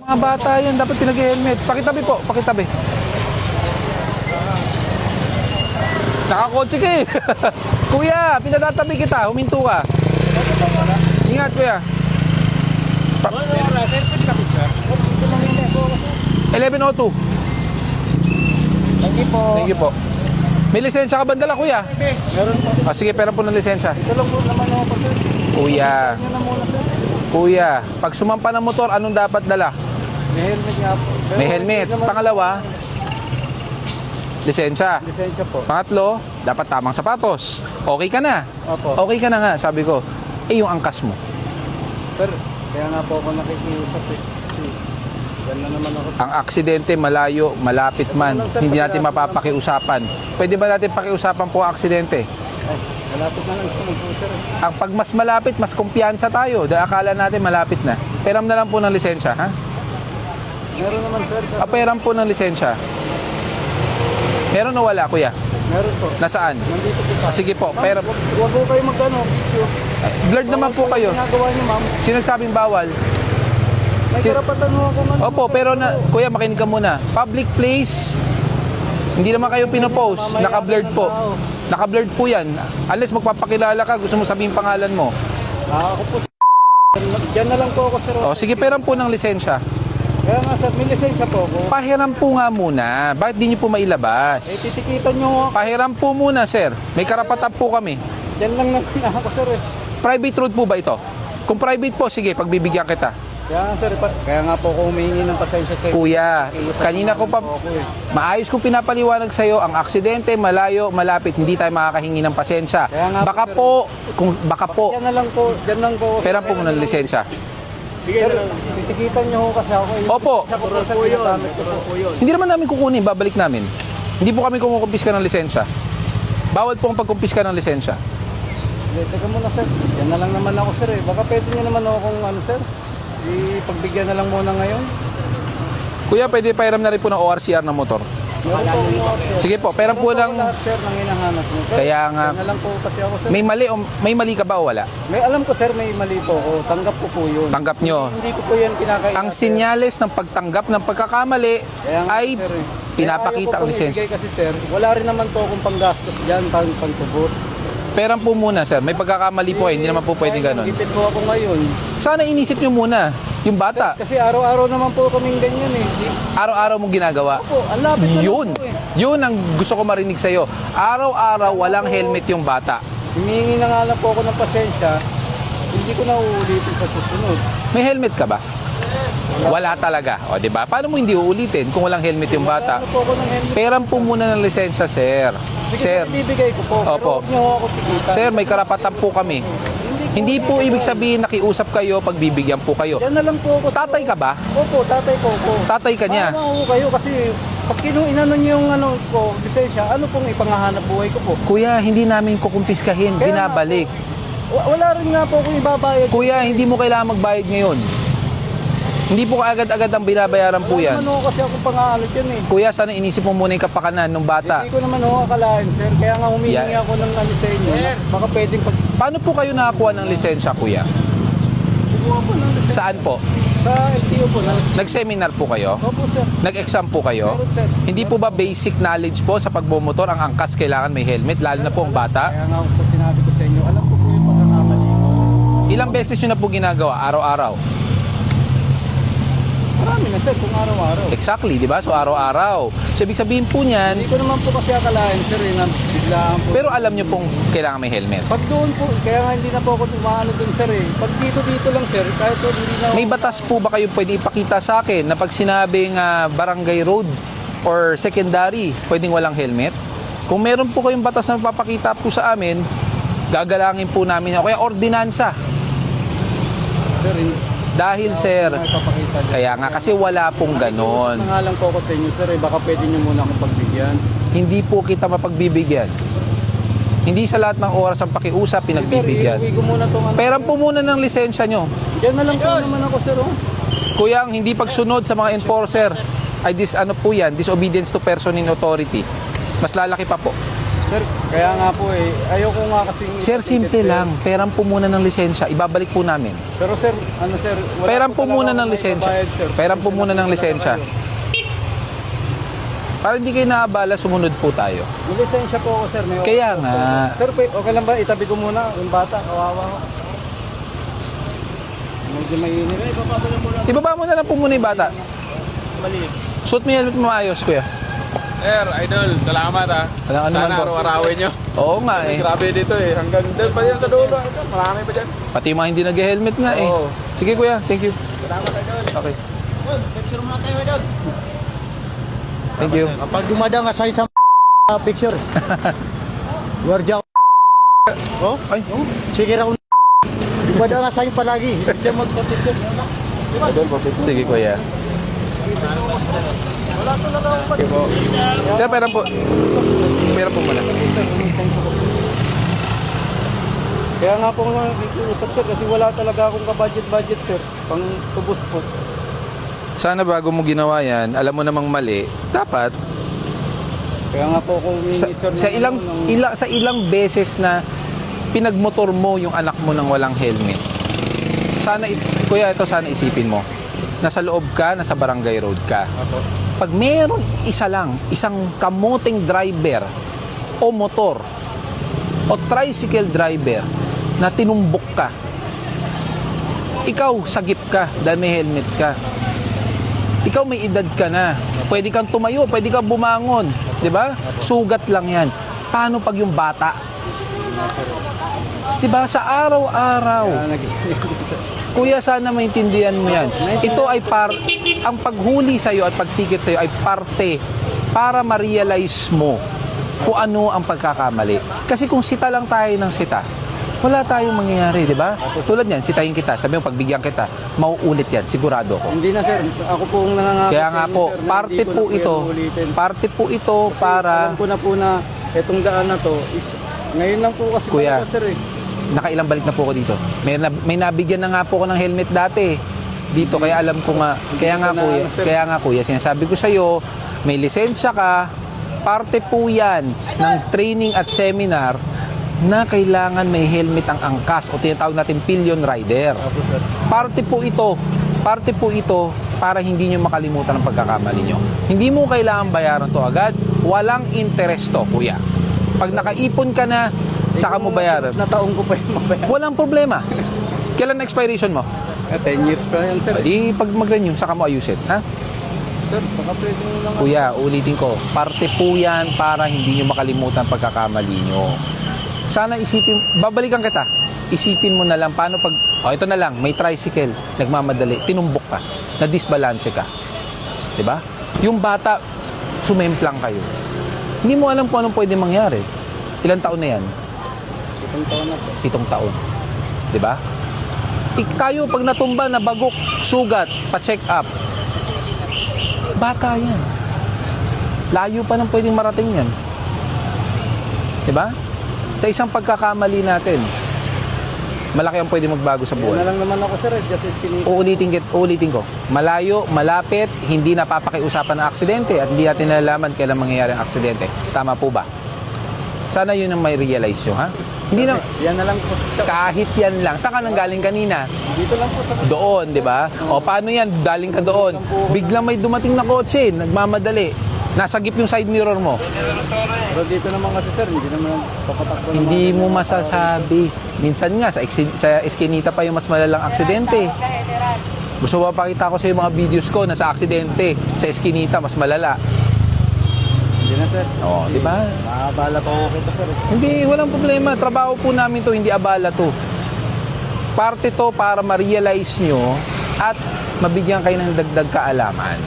Mga bata yan, dapat pinag-helmet. Pakitabi po, pakitabi. Nakakotse ka eh. Kuya, pinatatabi kita, huminto ka. Ingat kuya. 11:02. Thank you po. Thank you po. May lisensya ka ba dala kuya? Meron po. Sige, pera po ng lisensya. Ito lang po naman ako po, sir. Kuya, Yan na muna, sir. kuya, pag sumampa ng motor, anong dapat dala? May helmet nga po. Pero May helmet. hindi naman- Pangalawa, lisensya. Lisensya po. Pangatlo, dapat tamang sapatos. Okay ka na. Opo. Okay ka na nga, sabi ko. Yung angkas mo. Sir, kaya nga po ako nakikiusap eh. Kasi yan na naman ako. Ang aksidente, malayo, malapit man, hindi natin mapapakiusapan. Pwede ba natin pakiusapan po ang aksidente? Ay, malapit na lang ito po, sir. Ang pag mas malapit, mas kumpiyansa tayo. Dahil akala natin malapit na. Peram na lang po ng lisensya, ha? Meron naman, sir. Peram po ng lisensya. Meron o wala, kuya? Meron po. Nasaan? Nandito po sa... Sige po, pera. Huwag po kayo magkano. Blurred naman po kayo. Ginagawa niyo, ma'am. Sinagsabing bawal. May karapatan mo ako man. Opo, pero kuya, makinig ka muna. Public place, hindi naman kayo pinopost. Naka-blurred po. Naka-blurred po yan. Unless magpapakilala ka, gusto mo sabihin pangalan mo. Ako po, diyan na lang po ako, sir. O, sige, peram po ng lisensya. Kaya nga, sir, may lisensya po ako. Pahiram po nga muna. Bakit di nyo po mailabas? Titikitan nyo ako. Pahiram po muna, sir. May karapatan po kami. Diyan lang naman ako, sir. Private road po ba ito? Kung private po, sige, pagbibigyan kita. Kaya nga, sir, kaya nga po ako humihingi ng pasensya sa Kuya, kanina ko pa, maayos kong pinapaliwanag sa'yo, ang aksidente, malayo, malapit, hindi tayo makakahingi ng pasensya. Kaya nga Baka po, po, baka po, Diyan na lang po, diyan lang po. peram po muna ng lisensya. Sir, titikitan nyo ho kasi ako. Opo. Sa po, sir, ginagamit ko po. Hindi naman namin kukunin, babalik namin. Hindi po kami kumukumpiska ng lisensya. Bawal po ang pagkumpiska ng lisensya. Hindi, teka muna, sir. Diyan na lang naman ako, sir. Baka pwede nyo naman ako kung ano, sir. Ipagbigyan na lang muna ngayon. Kuya, pwede pahiram na rin po ng ORCR ng motor. Meron po mga, sir. Sige po, peram po lang. Lahat, sir, nang hinahanap nyo. Sir, Kaya nga, diyan na lang po kasi ako, sir. may mali ka ba o wala? May alam ko, sir, may mali po ako. Tanggap ko po yun. Tanggap nyo. Hindi ko po yan kinakain. Ang sinyales ng pagtanggap ng pagkakamali ay pinapakita ang lisensya. Kasi, sir, wala rin naman po akong panggastos dyan, pangtubos. Peram po muna, sir. May pagkakamali po, hindi naman po pwedeng ganun. Gipit po ako ngayon. Sana inisip nyo muna, yung bata. Kasi araw-araw naman po kaming ganyan eh. Araw-araw mong ginagawa. Opo, ang lapit na Yun. lang po eh. Yun ang gusto ko marinig sa'yo. Araw-araw, walang helmet yung bata. Humihingi na nga lang po ako ng pasensya. Hindi ko na uulitin sa susunod. May helmet ka ba? Wala talaga. O, di ba? Paano mo hindi uulitin kung walang helmet yung bata? Ano po ako ng helmet? Peram po muna ng lisensya, sir. Sige, Sir, ibibigay ko po. Opo. Pero huwag niyo ako tikitan. sir, may karapatan po kami. Hindi po ibig sabihin nakiusap kayo, pagbibigyan po kayo. Diyan na lang po ako. Tatay ka ba? Opo, tatay ko po. Tatay ka niya. Maawa ko kayo kasi pag inano niyo yung ano ko, lisensya, ano pong ipangahanap buhay ko po? Kuya, hindi namin kukumpiskahin, Kaya binabalik. Wala rin nga po akong ibabayad. Kuya, hindi mo kailangan magbayad ngayon. Hindi po agad-agad ang binabayaran po yan. Wala naman ako kasi ako pangalan dyan eh. Kuya, sana inisip mo muna yung kapakanan ng bata. Hindi ko naman ako akalain, sir. Kaya nga humihingi Yeah. ako ng ano sa inyo. Baka pwedeng Paano po kayo nakakuha ng lisensya, kuya? pagkuha po ng lisensya. Saan po? Sa LTO po. Nag-seminar po kayo? Opo, sir. Nag-exam po kayo? Meron, sir. Hindi po ba basic knowledge po sa pagbumotor ang angkas kailangan may helmet, lalo na po ang bata? Kaya nga po sinabi ko sa inyo, alam ko po yung pagkakamali ko. Ilang beses nyo na po ginagawa, araw-araw? Marami na, sir, kung araw-araw. Exactly, di ba? So araw-araw. So ibig sabihin po niyan, Hindi ko naman po kasi akalain, sir, na biglaan po. pero alam nyo pong kailangan may helmet. Pag doon po, kaya nga hindi na po ako umaano doon, sir, eh. Pag dito lang, sir, kahit po hindi na... May batas po ba kayo pwede ipakita sa akin na pag sinabing barangay road or secondary, pwedeng walang helmet? Kung meron po kayong batas na papakita po sa amin, gagalangin po namin. O kaya ordinansa. Sir, hindi. Dahil sir, Ipapakita dyan. kaya nga kasi wala pong ganon. Gusto na nga lang po ako sa inyo, sir, eh. Baka pwede nyo muna akong pagbigyan. Hindi po kita mapagbibigyan. Hindi sa lahat ng oras ang pakiusap pinagbibigyan. Sir, iuwi ko muna itong ano. Peram po muna ng lisensya nyo. Diyan na lang po naman ako, sir, oh. Kuya, ang hindi pagsunod sa mga enforcer ay disobedience to person in authority. Mas lalaki pa po. Sir, kaya nga po ayoko nga kasi... Sir, simple lang. Peran po muna ng lisensya. Ibabalik po namin. Pero sir, ano sir, wala Peran po talaga muna akong ng lisensya. maibabayad, sir. Peran po muna ng Pasensya na lisensya. talaga kayo. Para hindi kayo naabala, sumunod po tayo. May lisensya po ako sir. May Kaya oras po. nga. Sir, okay lang ba? Itabi ko muna yung bata. Kawawa ko. Medyo mainit. Ibaba mo na lang po muna yung bata. Suot mo yung helmet mo maayos, kuya. Sir, idol, salamat ha. Walang anuman Sana po. araw-arawin nyo. Oo nga eh. Grabe dito eh. Hanggang doon pa yan sa dulo. Idol. Marami pa dyan. Pati yung mga hindi nag-helmet nga eh. Oo. Sige kuya, thank you. Salamat idol. Okay. Picture muna tayo idol. Thank you. Kapag dumadang ka sa picture. Gwardiya ko. Oh? Ay, Sige raw. Dumadang ka sa'yo palagi. Hindi magpapicture. sige kuya. Sir, pera po. Pera po muna. Kaya nga po nga nakikiusap sir kasi wala talaga akong ka-budget sir. Pang tubos po. Sana bago mo ginawa yan, alam mo namang mali, dapat Kaya nga po kung sa, minister sa ilang beses na pinagmotor mo yung anak mo ng walang helmet. Sana kuya, ito sana isipin mo. Nasa loob ka, nasa barangay road ka. Pag meron isang kamoting driver o motor o tricycle driver na tinumbok ka, ikaw sagip ka dahil may helmet ka. Ikaw may edad ka na. Pwede kang tumayo, pwede kang bumangon. 'Di ba? Sugat lang yan. Paano pag yung bata? 'Di ba? Sa araw-araw. Kuya, sana maintindihan mo yan. Ito ay ang paghuli sa'yo at pagtikit sa'yo ay parte para ma-realize mo kung ano ang pagkakamali. Kasi kung sita lang tayo ng sita, wala tayong mangyayari, di ba? Tulad yan, sitahin kita, sabi mo, pagbigyan kita, mauulit yan, sigurado ko. Hindi na sir, ako po ang nangangako Kaya sa nga inyo, po, sir, na parte hindi ko po na ito, yan uulitin. parte po ito Kasi para, alam ko na po na itong daan na to is ngayon lang po kasi Kuya, talaga, sir nakailang balik na po ako dito. May nabigyan na nga po ako ng helmet dati. Dito, kaya alam ko nga, kaya nga kuya, sinasabi ko sa'yo, may lisensya ka, parte po yan ng training at seminar na kailangan may helmet ang angkas o tinatawag natin pillion rider. Parte po ito para hindi nyo makalimutan ang pagkakamali nyo. Hindi mo kailangan bayaran to agad, walang interest to, kuya. Pag nakaipon ka na, saka mo bayaran. Na taong ko pa yung mabayaran. Walang problema. Kailan na expiration mo? 10 years pa yan sir. Di pag mag-renew, saka mo ayusin, ha? Sir, baka pwede nyo lang. Kuya, ulitin ko, parte po yan para hindi nyo makalimutan pagkakamali nyo. Sana isipin, babalikan kita. Isipin mo na lang, paano pag, ito na lang, may tricycle, nagmamadali, tinumbok ka, na-disbalance ka. Diba? Yung bata, sumemplang kayo. Hindi mo alam kung anong pwede mangyari. Ilang taon na yan? 7 taon na po. 7 taon. Diba? Tayo, pag natumba, nabagok, sugat, pa-check up, bata yan. Layo pa nang pwedeng marating yan. Diba? Sa isang pagkakamali natin, malaki ang pwedeng magbago sa Yan na buhay. lang naman ako sir, just iskinita. Uulitin ko. Malayo, malapit, hindi napapakiusapan ng aksidente at hindi natin nalalaman kailan mangyayari ang aksidente. Tama po ba? Sana yun ang may realize nyo, ha? Hindi na, Yan na lang po. kahit yan lang. Saan ka nang galing kanina? Dito lang po sa Doon, di ba? O paano yan? Daling ka doon. Biglang may dumating na kotse, nagmamadali. Nasagip yung side mirror mo. Pero dito naman kasi sir, hindi naman papatakbo naman. Hindi mo masasabi. Minsan nga, sa eskinita pa yung mas malalang aksidente. Gusto mo pakita ko sa yung mga videos ko na sa aksidente, sa eskinita, mas malala. Hindi na sir. O, di ba? Nakabala pa ako kita sir. Hindi, walang problema. Trabaho po namin to, hindi abala to. Parte to para ma-realize nyo at mabigyan kayo ng dagdag kaalaman.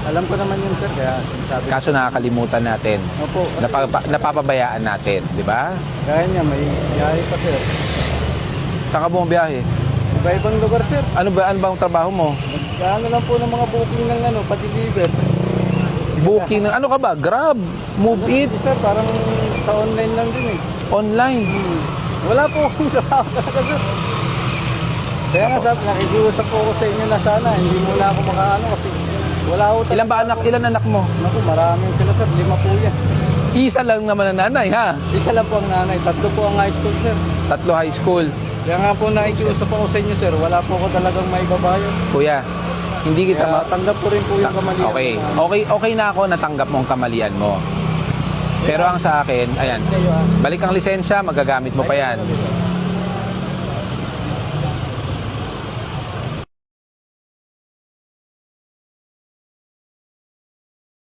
Alam ko naman yun sir, kaya sinasabi. Kaso nakakalimutan natin. Opo, kasi Napapabayaan natin, di ba? kaya niya, may biyahe pa sir. Saan ka bumabiyahe? Iba-ibang lugar sir. Ano ba ang trabaho mo? Ano lang po ng mga booking ng pa-deliver. Booking ng ano ka ba? Grab, Move It, Hindi sir, parang sa online lang din online. Wala po akong trabaho talaga sir. Kaya nga sabi, nakikiusap po ako sa inyo na sana, hindi muna ako makaano kasi wala ako talaga. Ilan anak mo? Naku, maraming sila sir, 5 po yan. Isa lang naman ang nanay, ha? Isa lang po ang nanay, 3 po ang high school, sir. 3 high school. Kaya nga po nakikiusap ako sa inyo, sir. Wala po ako talagang may babayan. Kuya, hindi kita Kaya tanggap ko rin po yung kamalian. Okay. Okay na ako natanggap mo ang kamalian mo. Pero ang sa akin, ayan, Kayo, balik ang lisensya, magagamit mo pa yan.